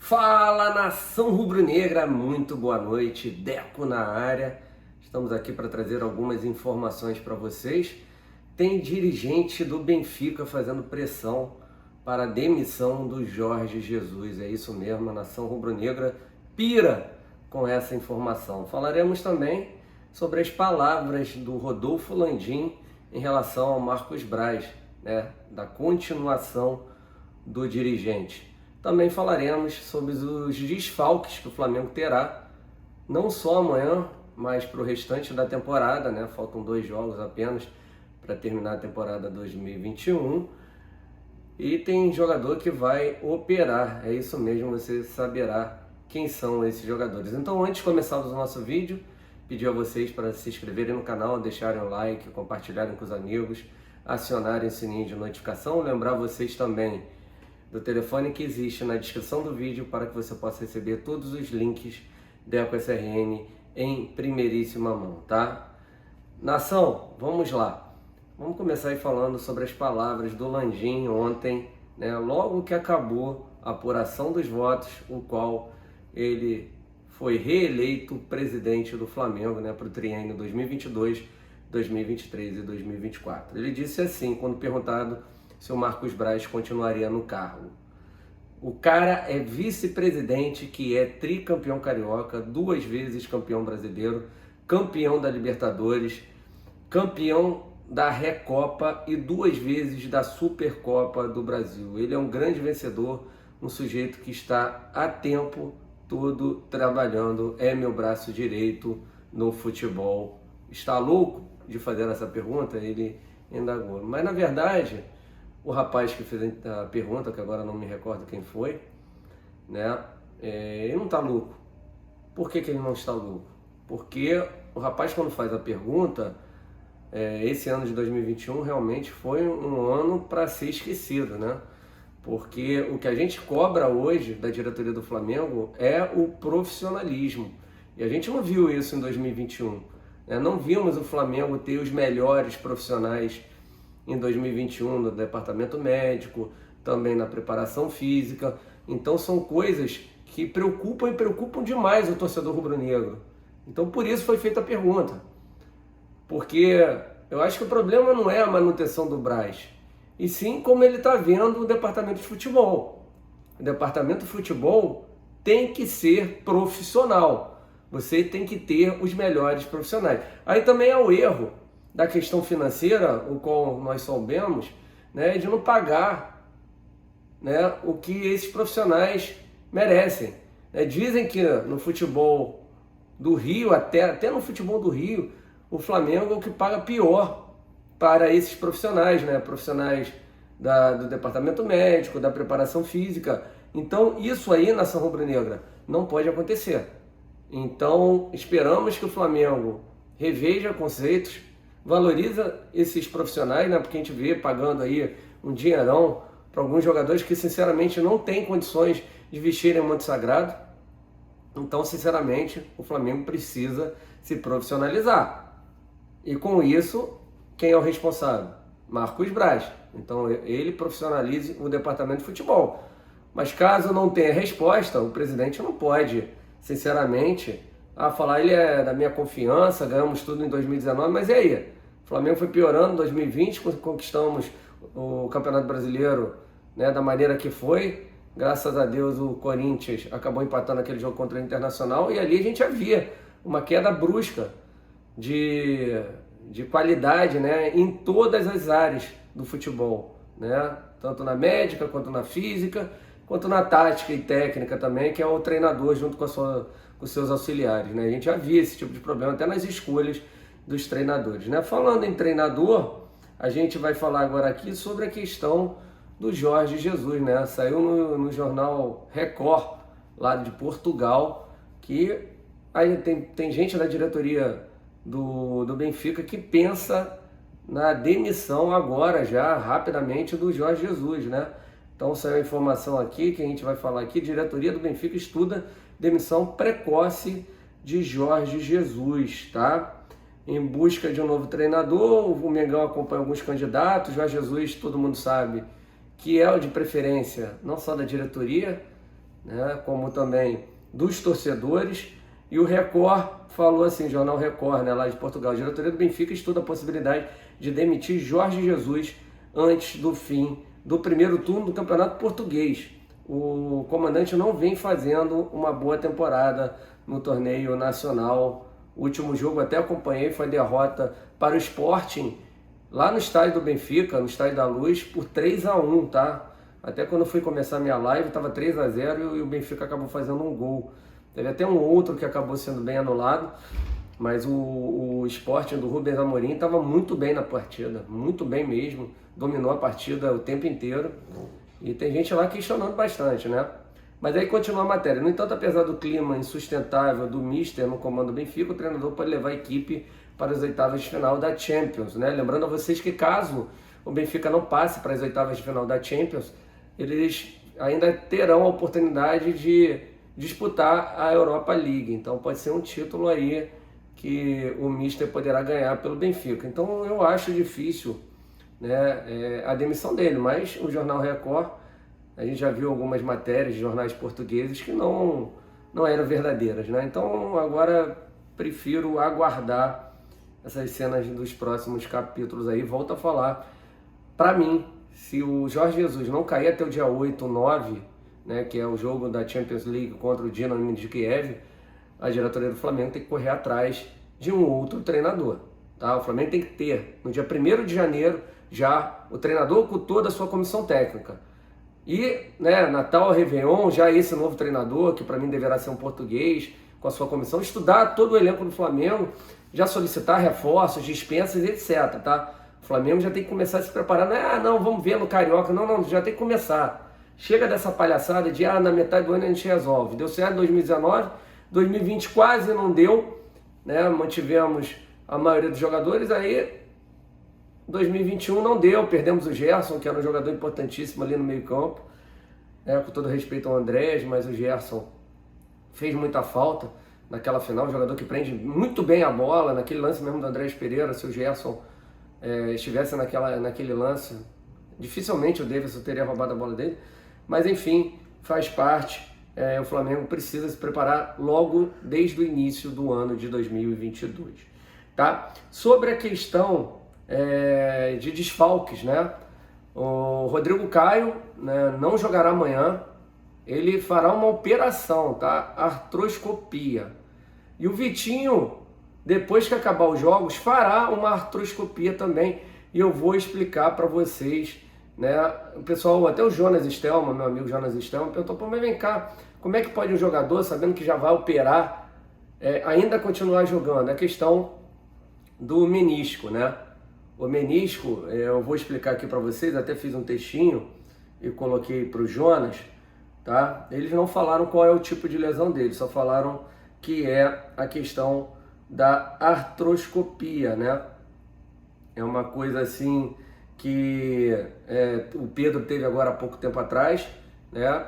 Fala, nação rubro-negra, muito boa noite, Deco na área. Estamos aqui para trazer algumas informações para vocês. Tem dirigente do Benfica fazendo pressão para a demissão do Jorge Jesus. É isso mesmo, a nação rubro-negra pira com essa informação. Falaremos também sobre as palavras do Rodolfo Landim em relação ao Marcos Braz, da continuação do dirigente. Também falaremos sobre os desfalques que o Flamengo terá, não só amanhã, mas para o restante da temporada, Faltam 2 jogos apenas para terminar a temporada 2021. E tem jogador que vai operar, é isso mesmo, você saberá quem são esses jogadores. Então, antes de começarmos o nosso vídeo, pedir a vocês para se inscreverem no canal, deixarem o like, compartilharem com os amigos, acionarem o sininho de notificação, lembrar vocês também do telefone que existe na descrição do vídeo para que você possa receber todos os links da EcoSRN em primeiríssima mão, tá? Nação, vamos lá. Vamos começar aí falando sobre as palavras do Landim ontem, logo que acabou a apuração dos votos, o qual ele foi reeleito presidente do Flamengo, para o triênio 2022, 2023 e 2024. Ele disse assim, quando perguntado se o Marcos Braz continuaria no cargo: o cara é vice-presidente, que é tricampeão carioca, 2 vezes campeão brasileiro, campeão da Libertadores, campeão da Recopa e 2 vezes da Supercopa do Brasil. Ele é um grande vencedor, um sujeito que está há tempo todo trabalhando, é meu braço direito no futebol. Está louco de fazer essa pergunta? Ele indagou. Mas na verdade, o rapaz que fez a pergunta, que agora não me recordo quem foi, ele não está louco. Por que ele não está louco? Porque o rapaz, quando faz a pergunta, esse ano de 2021 realmente foi um ano para ser esquecido, Porque o que a gente cobra hoje da diretoria do Flamengo é o profissionalismo. E a gente não viu isso em 2021. Não vimos o Flamengo ter os melhores profissionais em 2021 no departamento médico, também na preparação física. Então são coisas que preocupam e preocupam demais o torcedor rubro-negro. Então por isso foi feita a pergunta. Porque eu acho que o problema não é a manutenção do Braz, e sim como ele está vendo o departamento de futebol. O departamento de futebol tem que ser profissional. Você tem que ter os melhores profissionais. Aí também é o erro da questão financeira, o qual nós soubemos, de não pagar o que esses profissionais merecem. Dizem que no futebol do Rio, até no futebol do Rio, o Flamengo é o que paga pior para esses profissionais, profissionais do departamento médico, da preparação física. Então isso aí, nação rubro-negra, não pode acontecer. Então esperamos que o Flamengo reveja conceitos, valoriza esses profissionais, porque a gente vê pagando aí um dinheirão para alguns jogadores que sinceramente não têm condições de vestirem o manto sagrado. Então, sinceramente, o Flamengo precisa se profissionalizar. E com isso, quem é o responsável? Marcos Braz. Então ele profissionalize o departamento de futebol. Mas caso não tenha resposta, o presidente não pode, sinceramente, falar: ele é da minha confiança, ganhamos tudo em 2019, mas e aí? O Flamengo foi piorando em 2020, conquistamos o Campeonato Brasileiro da maneira que foi. Graças a Deus o Corinthians acabou empatando aquele jogo contra o Internacional, e ali a gente havia uma queda brusca de qualidade em todas as áreas do futebol, tanto na médica, quanto na física, quanto na tática e técnica também, que é o treinador junto com os seus auxiliares. A gente já via esse tipo de problema até nas escolhas dos treinadores. Falando em treinador, a gente vai falar agora aqui sobre a questão do Jorge Jesus. Saiu no jornal Record, lá de Portugal, que aí tem gente da diretoria do Benfica que pensa na demissão agora, já rapidamente, do Jorge Jesus, Então saiu a informação aqui, que a gente vai falar aqui: diretoria do Benfica estuda demissão precoce de Jorge Jesus, Em busca de um novo treinador, o Mengão acompanha alguns candidatos. Jorge Jesus, todo mundo sabe que é o de preferência, não só da diretoria, né, como também dos torcedores. E o Record falou assim, Jornal Record, né, lá de Portugal, a diretoria do Benfica estuda a possibilidade de demitir Jorge Jesus antes do fim do primeiro turno do Campeonato Português. O comandante não vem fazendo uma boa temporada no torneio nacional. O último jogo até acompanhei, foi derrota para o Sporting, lá no estádio do Benfica, no estádio da Luz, por 3-1, tá? Até quando eu fui começar minha live, estava 3-0 e o Benfica acabou fazendo um gol. Teve até um outro que acabou sendo bem anulado, mas o Sporting do Rubens Amorim estava muito bem na partida, muito bem mesmo, dominou a partida o tempo inteiro. E tem gente lá questionando bastante, né? Mas aí continua a matéria. No entanto, apesar do clima insustentável do Mister no comando do Benfica, o treinador pode levar a equipe para as oitavas de final da Champions, né? Lembrando a vocês que caso o Benfica não passe para as oitavas de final da Champions, eles ainda terão a oportunidade de disputar a Europa League. Então pode ser um título aí que o Mister poderá ganhar pelo Benfica. Então eu acho difícil, né, a demissão dele, mas o Jornal Record, a gente já viu algumas matérias de jornais portugueses que não eram verdadeiras, né? Então agora prefiro aguardar essas cenas dos próximos capítulos aí. Volto a falar, para mim, se o Jorge Jesus não cair até o dia 8 ou 9, né, que é o jogo da Champions League contra o Dinamo de Kiev, a diretoria do Flamengo tem que correr atrás de um outro treinador, tá? O Flamengo tem que ter, no dia 1º de janeiro, já o treinador com toda a sua comissão técnica. E, né, Natal, Réveillon, já esse novo treinador, que para mim deverá ser um português, com a sua comissão, estudar todo o elenco do Flamengo, já solicitar reforços, dispensas, etc, tá? O Flamengo já tem que começar a se preparar, não é, não, vamos ver no Carioca, não, já tem que começar. Chega dessa palhaçada de, na metade do ano a gente resolve. Deu certo em 2019, 2020 quase não deu, né, mantivemos a maioria dos jogadores, aí 2021 não deu, perdemos o Gerson, que era um jogador importantíssimo ali no meio campo, né, com todo respeito ao Andrés, mas o Gerson fez muita falta naquela final, um jogador que prende muito bem a bola, naquele lance mesmo do Andrés Pereira, se o Gerson estivesse naquele lance, dificilmente o Davidson teria roubado a bola dele, mas enfim, faz parte, o Flamengo precisa se preparar logo desde o início do ano de 2022, tá? Sobre a questão de desfalques, né? O Rodrigo Caio, né, não jogará amanhã, ele fará uma operação, tá? Artroscopia. E o Vitinho, depois que acabar os jogos, fará uma artroscopia também, e eu vou explicar para vocês, né? O pessoal, até o Jonas Stelman, meu amigo Jonas Stelman, perguntou, pô, mas vem cá, como é que pode um jogador, sabendo que já vai operar, ainda continuar jogando? É questão do menisco, né? O menisco, eu vou explicar aqui para vocês, até fiz um textinho e coloquei para o Jonas, tá? Eles não falaram qual é o tipo de lesão dele, só falaram que é a questão da artroscopia, né? É uma coisa assim que o Pedro teve agora há pouco tempo atrás, né?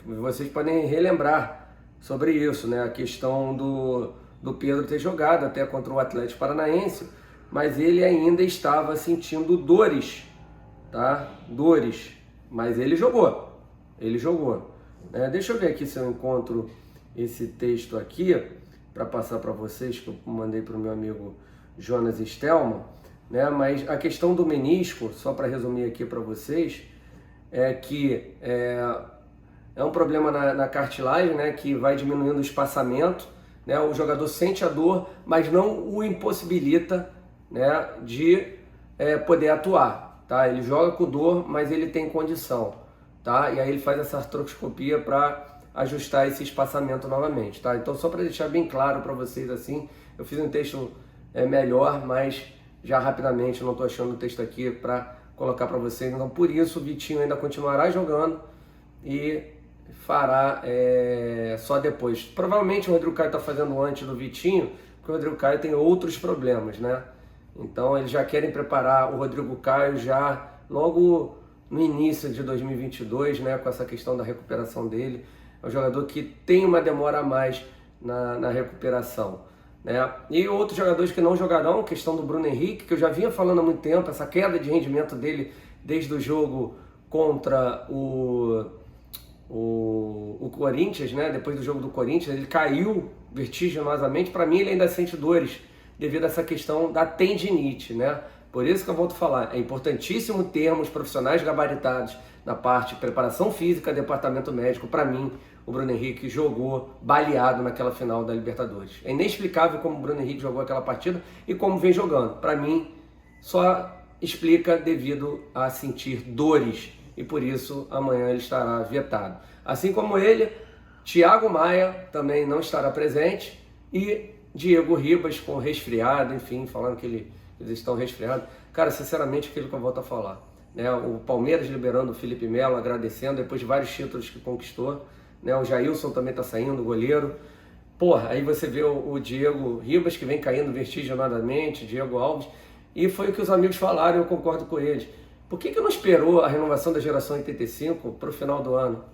Vocês podem relembrar sobre isso, né? A questão do Pedro ter jogado até contra o Atlético Paranaense, mas ele ainda estava sentindo dores, tá? Dores, mas ele jogou, Deixa eu ver aqui se eu encontro esse texto aqui, para passar para vocês, que eu mandei para o meu amigo Jonas Stelman, né? Mas a questão do menisco, só para resumir aqui para vocês, é que é um problema na cartilagem, né? Que vai diminuindo o espaçamento, né? O jogador sente a dor, mas não o impossibilita, né, de poder atuar, tá? Ele joga com dor, mas ele tem condição, tá? E aí ele faz essa artroscopia para ajustar esse espaçamento novamente, tá? Então, só para deixar bem claro para vocês assim, eu fiz um texto melhor, mas já rapidamente não estou achando o texto aqui para colocar para vocês. Então, por isso o Vitinho ainda continuará jogando e fará só depois. Provavelmente o Rodrigo Caio está fazendo antes do Vitinho, porque o Rodrigo Caio tem outros problemas, né? Então eles já querem preparar o Rodrigo Caio já logo no início de 2022, né, com essa questão da recuperação dele. É um jogador que tem uma demora a mais na recuperação, né? E outros jogadores que não jogarão, questão do Bruno Henrique, que eu já vinha falando há muito tempo, essa queda de rendimento dele desde o jogo contra o Corinthians, né? Depois do jogo do Corinthians, ele caiu vertiginosamente. Para mim, ele ainda sente dores devido a essa questão da tendinite, né? Por isso que eu volto a falar, é importantíssimo termos profissionais gabaritados na parte de preparação física, departamento médico. Para mim, o Bruno Henrique jogou baleado naquela final da Libertadores. É inexplicável como o Bruno Henrique jogou aquela partida e como vem jogando. Para mim, só explica devido a sentir dores e por isso amanhã ele estará vetado. Assim como ele, Thiago Maia também não estará presente e Diego Ribas com resfriado, enfim, falando que eles estão resfriados. Cara, sinceramente, aquilo que eu volto a falar, né? O Palmeiras liberando o Felipe Melo, agradecendo depois de vários títulos que conquistou, né? O Jailson também está saindo, o goleiro. Porra, aí você vê o Diego Ribas que vem caindo vertiginosamente, Diego Alves, e foi o que os amigos falaram, eu concordo com eles. Por que não esperou a renovação da geração 85 para o final do ano?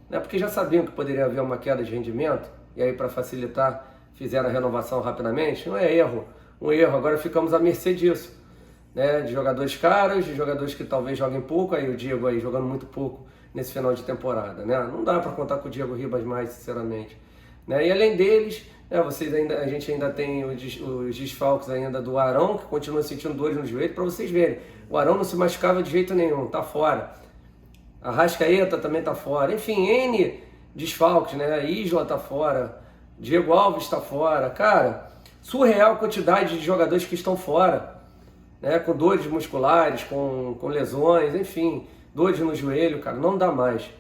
Né? Porque já sabiam que poderia haver uma queda de rendimento, e aí para facilitar fizeram a renovação rapidamente. Não é erro, um erro. Agora ficamos à mercê disso, né? De jogadores caros, de jogadores que talvez joguem pouco, aí o Diego aí jogando muito pouco nesse final de temporada, né? Não dá para contar com o Diego Ribas mais, sinceramente. Né? E além deles, né, a gente ainda tem os desfalques ainda do Arão, que continua sentindo dores no joelho, para vocês verem. O Arão não se machucava de jeito nenhum, tá fora. A Arrascaeta também tá fora. Enfim, N desfalques, né? A Isla tá fora. Diego Alves tá fora. Cara, surreal quantidade de jogadores que estão fora, né? Com dores musculares, com lesões, enfim, dores no joelho, cara, não dá mais.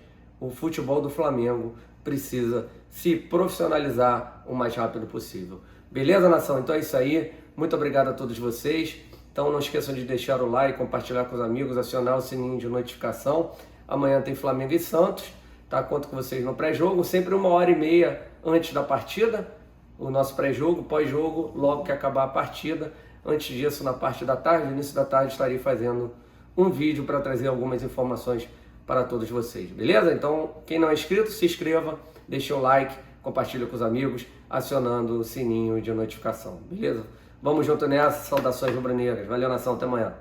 O futebol do Flamengo precisa se profissionalizar o mais rápido possível. Beleza, nação? Então é isso aí. Muito obrigado a todos vocês. Então não esqueçam de deixar o like, compartilhar com os amigos, acionar o sininho de notificação. Amanhã tem Flamengo e Santos, tá? Conto com vocês no pré-jogo, sempre 1h30 antes da partida, o nosso pré-jogo, pós-jogo, logo que acabar a partida. Antes disso, na parte da tarde, no início da tarde, estarei fazendo um vídeo para trazer algumas informações para todos vocês, beleza? Então, quem não é inscrito, se inscreva, deixe o like, compartilhe com os amigos, acionando o sininho de notificação, beleza? Vamos junto nessa, saudações rubro-negras. Valeu, nação, até amanhã.